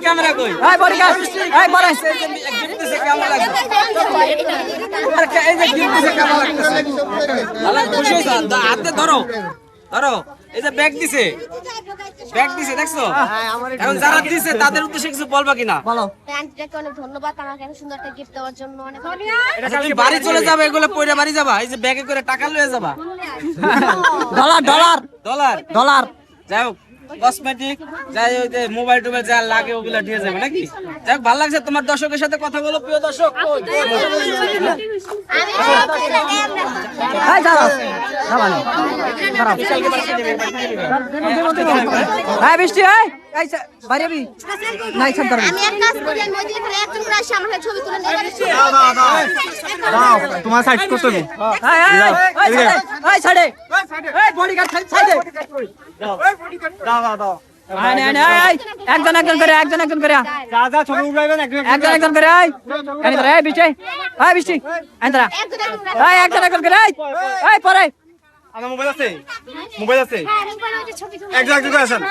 Camera কই হাতে ধরো ধরো এই যে ব্যাগ দিছে দেখছো এখন যারা দিছে তাদের উদ্দেশ্যে কিছু বলবা কিনা বলো। অনেক ধন্যবাদ আমাকে এত সুন্দর একটা গিফট দেওয়ার জন্য। অনেক তুমি বাড়ি চলে যাবে এগুলো পয়রা বাড়ি যাবা এই যে ব্যাগে করে টাকা লয়ে যাবা ডলার ডলার ডলার ডলার যাই হোক কসমেটিক যাই ওই যে মোবাইল টোবাইল যা লাগে ওগুলা দিয়ে যাবে নাকি। যাই হোক ভালো লাগছে তোমার দর্শকের সাথে কথা বলো প্রিয় দর্শক। বৃষ্টি আমি এক কাজ করি মধ্যে এখানে একজন করে আসে আমার ছবি তুলে নিয়ে তোমার সাইড করতে হবে ছাড়ে বডিগার্ড ছাড়ে দাও একজন একজন করে যা যা ছবি উঠাইবেন একজন করে বৃষ্টি একজন করে পরে আমার মোবাইল আছে একজন করে আসেন